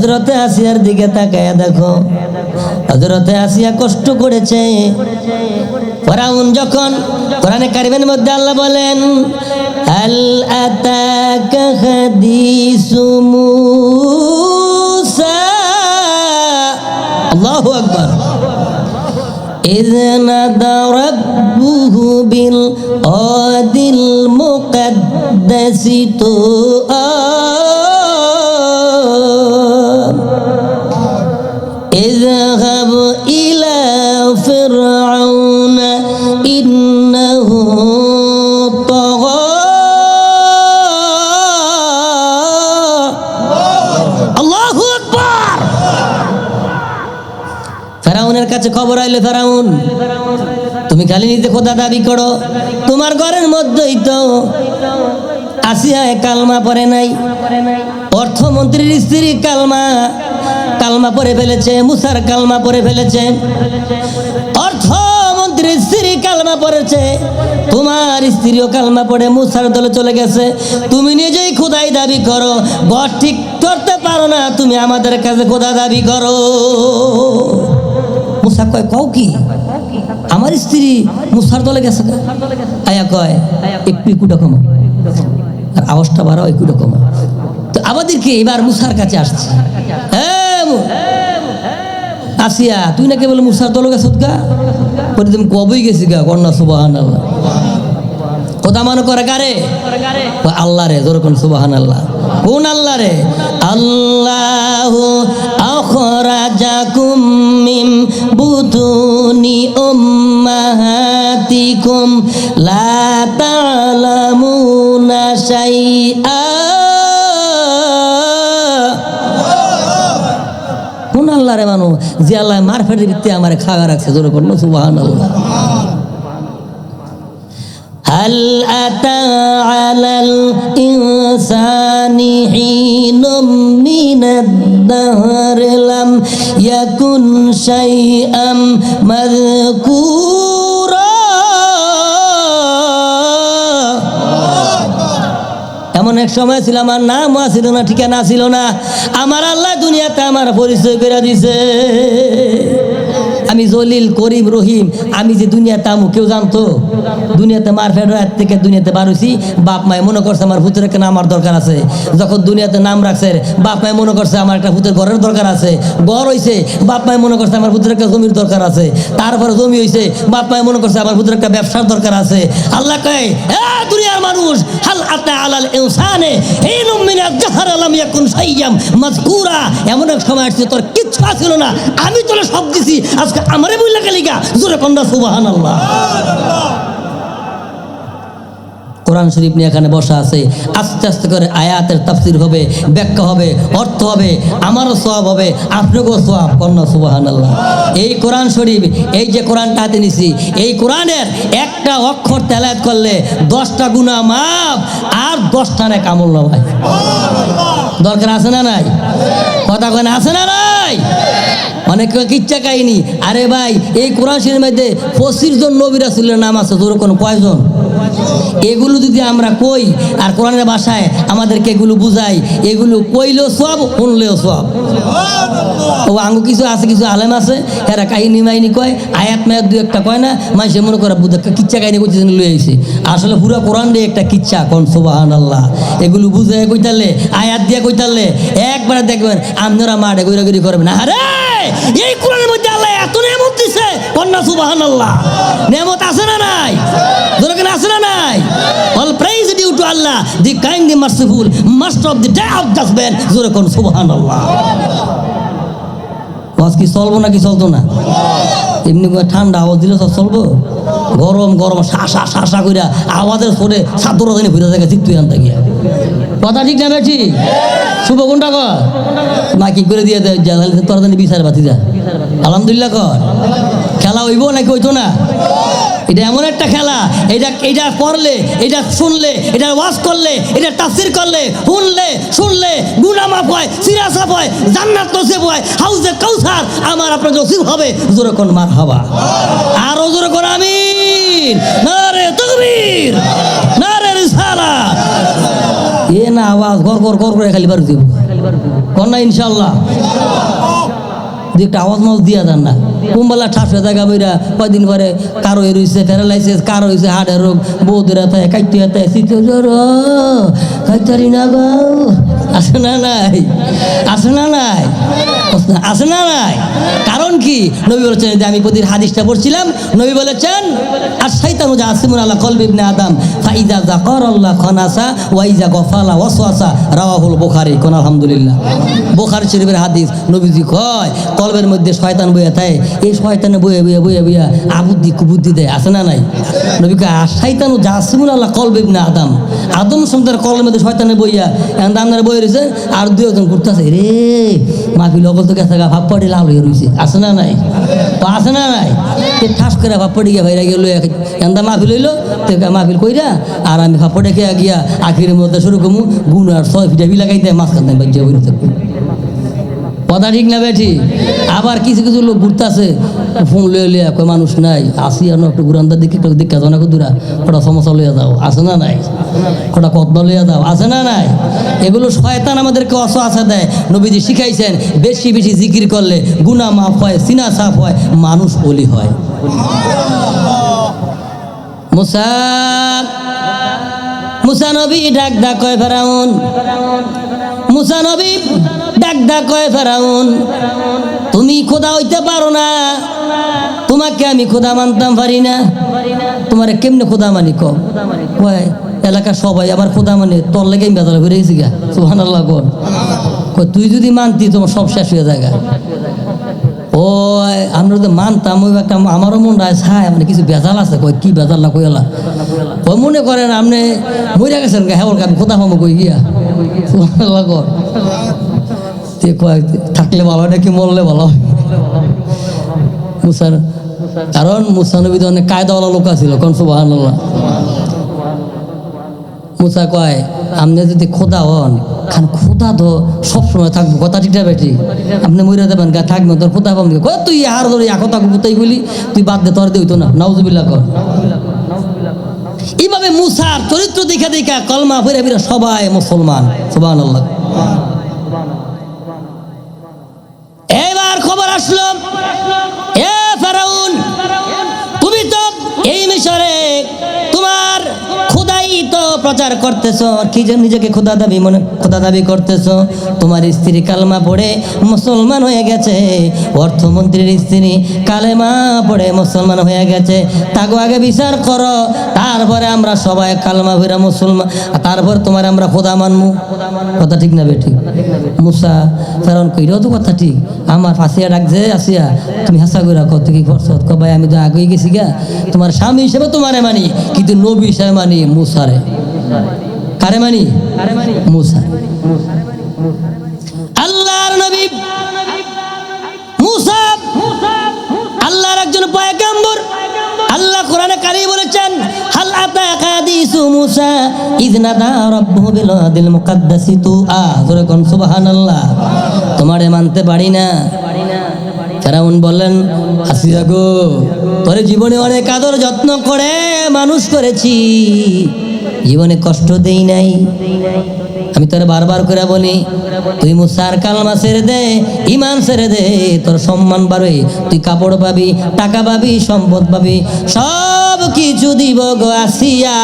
হযরতে আসিয়ার দিকে তাকায়া দেখো, হযরতে আসিয়া কষ্ট করেছে। ফিরাউন যখন, কোরআনে কারিমের মধ্যে আল্লাহ বলেন হাল আতাকা হাদিসু মূসা, আল্লাহু আকবার, إذ نادى ربه بالوادي المقدس طوى اذهب إلى فرعون إنه طغى الله أكبر। ফেরাউনের কাছে খবর আইলো, ফেরাউন তুমি খালি নিজে খোদা দাবি করো, তোমার ঘরের মধ্যেই তো আসিয়া কালমা পড়ে নাই, অর্থমন্ত্রীর স্ত্রী কালমা পড়ে ফেলেছে, মুসার কালমা পড়ে ফেলেছে, অর্থমন্ত্রীর স্ত্রী কালমা পড়েছে, তোমার স্ত্রীও কালমা পড়ে মুসার দলে চলে গেছে, তুমি নিজেই খোদাই দাবি করো, ঘর ঠিক করতে পারো না, তুমি আমাদের কাছে খোদা দাবি করো। মুসা কয় কও কি, আমার স্ত্রী মুসার দলে গেছে, আয়া কয় একটু কুটা কমা, আর আওয়াজটা বাড়াও একটু কমা। তো আমাদেরকে এবার মুসার কাছে আসছে, আসিয়া তুই না কেবল মুসার দলে গেছ গা, তুমি কবেই গেছি গা, কন্যা সুবহানাল্লাহ। কথা মনে করে কারে, আল্লাহ রে, যেরকম সুবহানাল্লাহ। কোন আল্লাহ রে? আল্লাহু আখরাজাকুম মিন বুতুনি উম্মাহাতিকুম লা তা'লামুনা শাইআ। কোন আল্লাহ রে মানু, যে আল্লাহ মারফতের ভিত্তি আমারে খাওয়া রাখছে, যেরকম সুবহানাল্লাহ। هل أتى على الإنسان حين من الدهر لم يكن شيئا مذكورا। এমন এক সময় ছিল আমার নামও ছিল না, ঠিকানা ছিল না, আমার আল্লাহ দুনিয়াতে আমার পরিচয় করে দিছে, আমি জলিল করিম রহিম। আমি যে দুনিয়াতে আমু কেউ জানতো? দুনিয়াতে মারফেট রাত থেকে দুনিয়াতে বার হইছি, বাপ মায় মনে করছে আমার ভূতের একটা নাম দরকার আছে। যখন দুনিয়াতে নাম রাখছে, বাপ মায় মনে করছে আমার একটা ভূতের ঘরের দরকার আছে। ঘর হইছে, বাপ মায় মনে করছে আমার ভূতের একটা জমির দরকার আছে। তারপরে জমি হইছে, বাপ মায় মনে করছে আমার ভূতের একটা ব্যবসার দরকার আছে। আল্লাহ কয়, এ দুনিয়ার মানুষ, হাল আতা আলাল ইনসানে হিনুম মিনাদ দাহর লাম ইয়াকুন শাইয়াম মাযকুরা। এমন এক সময় আসছে তোর কিচ্ছু ছিল না, আমি তোরে সব দিছি, আজকে আমারে বইলা গেলিগা, জোরে কন্যা সুবহানাল্লাহ। কোরআন শরীফ নিয়ে এখানে বসা আছে, আস্তে আস্তে করে আয়াতের তাফসীর হবে, ব্যাখ্যা হবে, অর্থ হবে, আমারও সওয়াব হবে, আপনাকেও সওয়াব, কন্যা সুবহানাল্লাহ। এই কোরআন শরীফ, এই যে কোরআনটা হাতে নিছি, এই কোরআনের একটা অক্ষর তেলাওয়াত করলে 10টা গুনাহ মাফ আর 10টা নেক আমল নামায়। দরকার আছে না নাই? কথা কয় না, আছে না নাই? অনেক কিচ্ছা কাহিনী। আরে ভাই, এই কোরআন শরীফের মধ্যে 25 জন নবী রাসূলের নাম আছে, তোর কোন কয়জন? এগুলো যদি আমরা কই আর কোরআনের ভাষায় আমাদেরকে এগুলো বুঝাই, এগুলো কইলেও সওয়াব, শুনলেও সওয়াব। ও আঙ্গু কিছু আছে, কিছু আলেম আছে, এরা কাহিনী মাইনি কয়, আয়াত মায়াত দুই একটা কয় না, মানুষে মনে করে কিচ্ছা কাহিনী করছে লই আইছে। আসলে পুরো কোরআন দিয়ে একটা কিচ্ছা, কোন সুবহানাল্লাহ। এগুলো বুঝে কইতালে, আয়াত দিয়ে কইতালে একবারে দেখবেন আপনারা মাঠে ঘোরাঘুরি করবেন। আরে এই কোরআনের মধ্যে আল্লাহ এত নেমত দিছে, কন্যা সুবহানাল্লাহ। নেমত আছে না নাই? যেরকম আছে না নাই? All praise due to Allah, the kind, the merciful, master of the day of judgment. যেরকম সুবহানাল্লাহ। বাস কি চলবো নাকি চলতো না? এমনি করে ঠান্ডা আওয়াজ দিলে সব চলবো? গরম গরম শাসা শাসা কইরা আওয়াজের সরে সাদর দিনে ঘুরে থাকে, ঠিক তুই আনতে গিয়া। কথা ঠিক না বেঠি? শুভ কোনটা কর না কি করে দিয়ে দেয়, তোর জানি বিচার বাতি যা। আলহামদুলিল্লাহ কর। খেলা হইব নাকি হইতো না? এটা এমন একটা খেলা, এটা পড়লে, এটা শুনলে, এটা ওয়াজ করলে, এটা তাফসীর করলে, শুনলে গুনাহ মাফ হয়, সিরাজ সাফ হয়, জান্নাত নসিব হয়, হাউজে কাউসার আমার আপনার নসিব হবে। জোরে কোন মারহাবা, আরো জোরে কোন আমিন। নারে তাকবীর, নারে রিসালাত। এ না আওয়াজ আওয়াজ গড় গড় গড় করে খালি বাড়ি দিব কন্যা ইনশাল্লাহ দু একটা আওয়াজ মাউজ দিয়া দেন না কুম্বালা ঠাস হয়ে থাকা বইরা কয়দিন পরে কারো রয়েছে প্যারালাইসিস কারো হয়েছে হার্টের রোগ বৌদিরা থাকে কাইতে থাকে শীত জ্বর কাইতারি না গো আছে না নাই আছে না নাই আছে না নাই কারণ কি নবী বলেছেন যে আমি প্রতিদিন হাদিসটা পড়ছিলাম নবী বলেছেন আর শয়তানু জাসিমুন আলা কলবি ইবনে আদম ফাইজা যাকারাল্লাহ খানাসা ওয়াইজা গফালা ওয়াসওয়াসা রাওয়াহুল বুখারী কোন আলহামদুলিল্লাহ বুখারী শরীফের হাদিস নবীজি কয় কলবের মধ্যে শয়তান বইয়া থাকে এই শয়তানে বইয়া বইয়া বইয়া বইয়া আবুদ্ধি কুবুদ্ধি দেয় আছে না নাই নবী কয় আর শয়তানু জাসিমুন আলা কলবি ইবনে আদম আদম সন্তানের কলবের মধ্যে শয়তানে বইয়া এখন আপনারা বই রয়েছে আর দুজন ঘুরতেছে রে মাহফিল অগল তো গেছে ভাবপাটি লাল হয়ে রয়েছে আছে না নাই তো আছে না নাই ঠাস করে ভাবপাটি গিয়া ভাইরা গেল এন্দা মাহফিল হইলো মাহফিল কইরা আর আমি ভাবপাটে খেয়ে গিয়া আখিরের মধ্যে শুরু করবো গুণ আর 6 ফিটা লাগাইতে মাছ খাতে বাজ্যা বই থাকবো কথা ঠিক না বেঠি আবার কিছু কিছু লোক ঘুরতেছে ফোন লইয়া লিয়া কই মানুষ নাই আসি আর একটু ঘুরান্দার দিকে একটু দেখা যাও না দূরা কটা সমস্যা লইয়া যাও আছে না নাই কটা কদমা লইয়া যাও আছে না নাই এগুলো শয়তান আমাদেরকে অসহায় দেয় নবীজি শিখাইছেন বেশি বেশি জিকির করলে গুনাহ মাফ হয় সিনা সাফ হয় মানুষ ওলি হয় মুসা নবী ডাক ডাক কয় ফেরাউন মুসা নবী ডাক ডাক কয় ফেরাউন তুমি খোদা হইতে পারো না তোমাকে আমি খোদা মানতাম পারি না তোমার কেমনে খোদা মানি কয় এলাকার সবাই আবার খোদা মানে তোর লেগে বেদলা হয়ে গেছি গা সুবহানাল্লাহ কয় তুই যদি মানতি তোমার সব শেষ হয়ে যায় ও আমরা যদি মানতাম ওই একটা আমারও মন রায় ছায় মানে কিছু বেজাল আছে কই কি বেজাল না কইলা ওই মনে করেন আপনি মরে গেছেন হ্যাঁ আমি খোদা পাবো কই গিয়া সুবহানাল্লাহ কয় থাকলে ভালো হয় নাকি মরলে ভালো হয় মুসার কারণ মুসা নবীতে অনেক কায়দাওয়ালা লোক আছিল কোন সুবহানাল্লাহ মুসা কয় আপনি যদি খোদা হন খান খোদা তো সবসময় থাকবো কথা ঠিকটা বেটি আপনি মরে যাবেন গা থাকবেন তোর খোদা পাবি তুই হার ধরে কথা কোথায় বলি তুই বাদ দে তোর দিয়ে হইতো না নাউজুবিল্লাহ কর এইভাবে মুসার চরিত্র দেখা দেখা কলমা ফিরে ফিরে সবাই মুসলমান সুবহানাল্লাহ এবার খবর আসলো এ ফেরাউন তুমি তো এই মিশরে তোমার খোদাই তো প্রচার করতেছো কি যে নিজেকে খোদা দাবি করতেছো তোমার স্ত্রী কালেমা পড়ে মুসলমান হয়ে গেছে অর্থমন্ত্রীর স্ত্রী কালেমা পড়ে মুসলমান হয়ে গেছে তাকে আগে বিচার করো তারপরে আমরা সবাই কালেমা পড়ে মুসলমান তারপর তোমার আমরা খোদা মানমু কথা ঠিক না বেঠিক মুসা ফেরাউন কইরাও তো কথা ঠিক আমার ফাঁসিয়া ডাকছে আসিয়া তুমি হাসা করে কত কি করছো ভাই আমি তো আগেই গেছি গা তোমার স্বামী হিসেবে তোমারে মানি কিন্তু নবী হিসেবে মানি মুসারে কারে মানি মুসা আল্লাহর নবী মুসা আল্লাহর একজন পয়গম্বর আল্লাহ কোরআনে কারিমে বলেছেন হাল আতাকা হাদিসু মুসা ইয নাদা রাব্বুহু বিল ওয়াদিল মুকাদ্দাসি তুআ জোরে কোন সুবহানাল্লাহ তোমারে মানতে পারি না ফেরাউন বললেন আসিয়া গো তোর জীবনে অনেক আদর যত্ন করে মানুষ করেছি জীবনে কষ্ট দেই নাই আমি তোর বারবার করে বলি তুই মুসার কালমা ছেড়ে দে ঈমান ছেড়ে দে তোর সম্মান বাড়বে তুই কাপড় পাবি টাকা পাবি সম্পদ পাবি সব কিছু দিব গো আসিয়া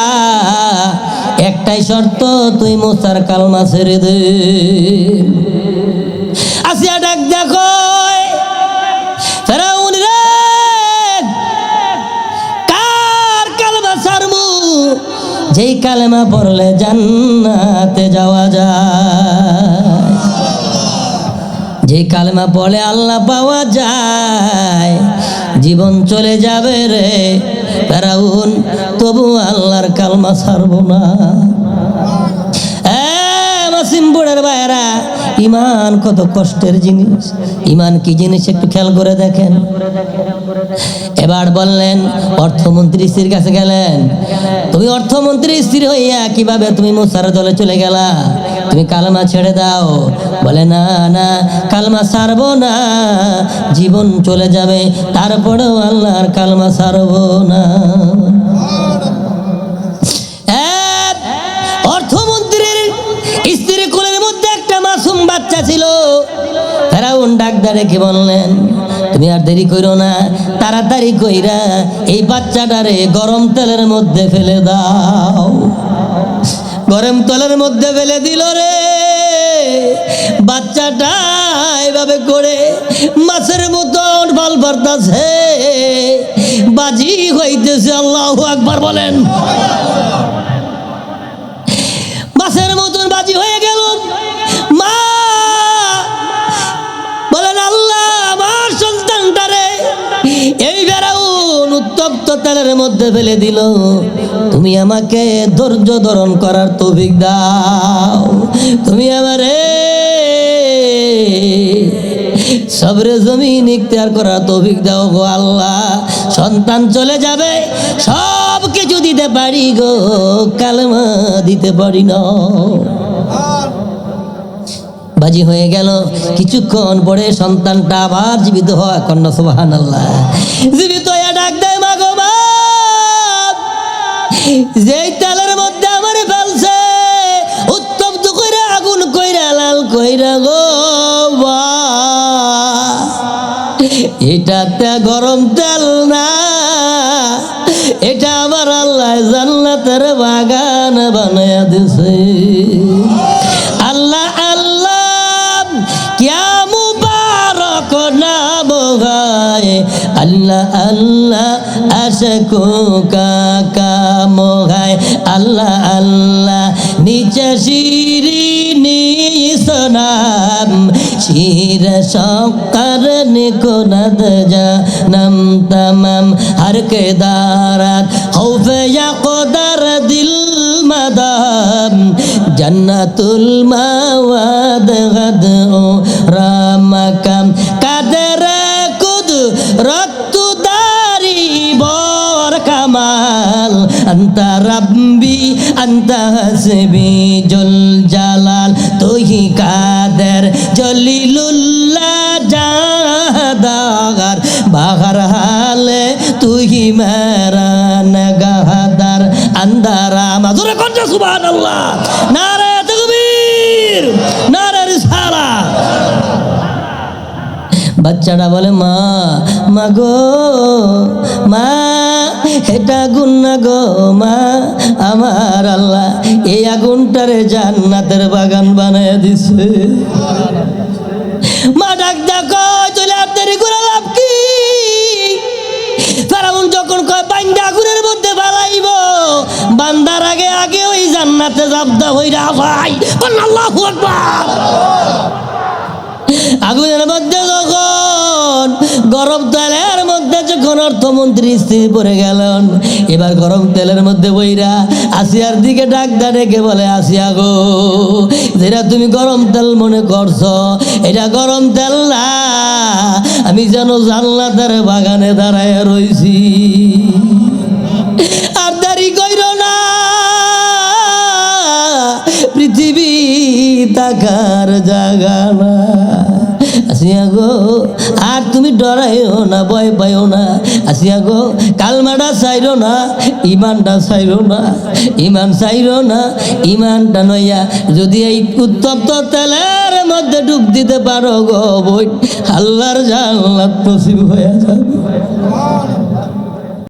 একটাই শর্ত তুই মুসার কালমা ছেড়ে দে আসিয়া ডাক দেখো ফেরাউন রে কার কালমা ছাড়মু যেই কালেমা পড়লে জান্নাতে যাওয়া যায় যেই কালেমা পড়লে আল্লাহ পাওয়া যায় জীবন চলে যাবে রে ফেরাউন তবু আল্লাহর কালমা ছাড়বো না সিম্বুড়ের বাইরা ঈমান কত কষ্টের জিনিস ঈমান কি জিনিস একটু খেয়াল করে দেখেন এবার বললেন অর্থমন্ত্রী স্ত্রীর কাছে গেলেন তুমি অর্থমন্ত্রী স্ত্রী হইয়া কিভাবে তুমি মুসার দলে চলে গেলা তুমি কালেমা ছেড়ে দাও বলে না না কালেমা ছাড়বো না জীবন চলে যাবে তারপরেও আল্লাহর কালেমা ছাড়বো না অর্থমন্ত্রীর স্ত্রী ফেরাউন ডাকদা রেখে বললেন, তুমি আর দেরি করো না, তাড়াতাড়ি কইরা এই বাচ্চাটারে গরম তেলের মধ্যে ফেলে দাও। গরম তেলের মধ্যে ফেলে দিল রে। বাচ্চাটা এভাবে করে মাছের মতন ভাল পারতাছে, বাজি হইতেছে। আল্লাহু আকবার বলেন। মাছের মতন বাজি হয়ে গেল। মা বলেন, আল্লাহ আমার সন্তানটারে এই ফেরাউন উত্তপ্ত তেলের মধ্যে ফেলে দিল, তুমি আমাকে ধৈর্য ধারণ করার তৌফিক দাও, তুমি আমারে সবরে জমিন ইখতিয়ার করার তৌফিক দাও গো আল্লাহ। সন্তান চলে যাবে, সব কিছু দিতে পারি গো, কালেমা দিতে পারি না। বাজি হয়ে গেল। কিছুক্ষণ পরে সন্তানটা আবার জীবিত হয়। কন্যা সুবহানাল্লাহ। জীবিত হয়ে ডাক দেয়, মা গো মা, যেই তেলের মধ্যে আমার ফেলছে, উত্তপ্ত কইরা আগুন কইরা লাল কইরা গো মা, এটাতে গরম তেল না, এটা আমার আল্লাহ জান্নাতের বাগান বানায়া দিছে। আল্লাহ আল্লাহ কিয়া মুবারক নাম গায়, আল্লাহ আল্লাহ আশকো কাকা মোগায়, আল্লাহ আল্লাহ নিচে শিরিনি সনাম, শির শক্কর নিকুনদ জানম তমাম, হর কে দারাত খৌফে ইয়াকদার দিল মাদাম, জন্নতুল মাওয়াদ গদ ও রামকাম, কাদের কুদরতু দারি বর কামাল, আন্তা রব্বি আন্তা হাসবি জুল জালাল, তুহি কাদের জলিলুল্লাহ জাদাগার, বাহার হালে তুহি মেরা নগাহদার আন্দারা। মাজুরে কন্যা সুবহানাল্লাহ। নারে তাকবীর, নারে রিসালাত। বাচ্চাটা বলে, মা মা গো মা, এটা আগুন না গো মা, আমার আল্লাহ এই আগুনটারে জান্নাতের বাগান বানায় দিছে। মা ডাক দেখো, চলে আপনার করে লাভ কি? ফেরাউন যখন কয় বান্দা আগুনের মধ্যে ফালাইব, বান্দার আগে আগে ওই জান্নাতে জাবদা হইরা ভাই। আল্লাহু আকবার। আগুনের মধ্যে যখন গরম তেলের মধ্যে যখন অর্থমন্ত্রী স্ত্রী পড়ে গেলেন, এবার গরম তেলের মধ্যে বইরা আসিয়ার দিকে ডাক ডেকে বলে, আসিয়া গো, যেটা তুমি গরম তেল মনে করছো, এটা গরম তেল না, আমি যেন জান্নাতের বাগানে দাঁড়ায় রইছি। আর দেরি কইরো না, পৃথিবী তাকার জায়গা না। আসিয়া গো, আর তুমি ডরাইও না, ভয় পাইও না। আসিয়া গো, কালমাটা চাইরো না, ইমানটা চাইরো না, ইমান চাইরো না, ইমানটা নইয়া যদি এই উত্তপ্ত তেলের মধ্যে ডুব দিতে পারো গো বই, আল্লাহর জান্নাত নসিব হয়ে যাবে।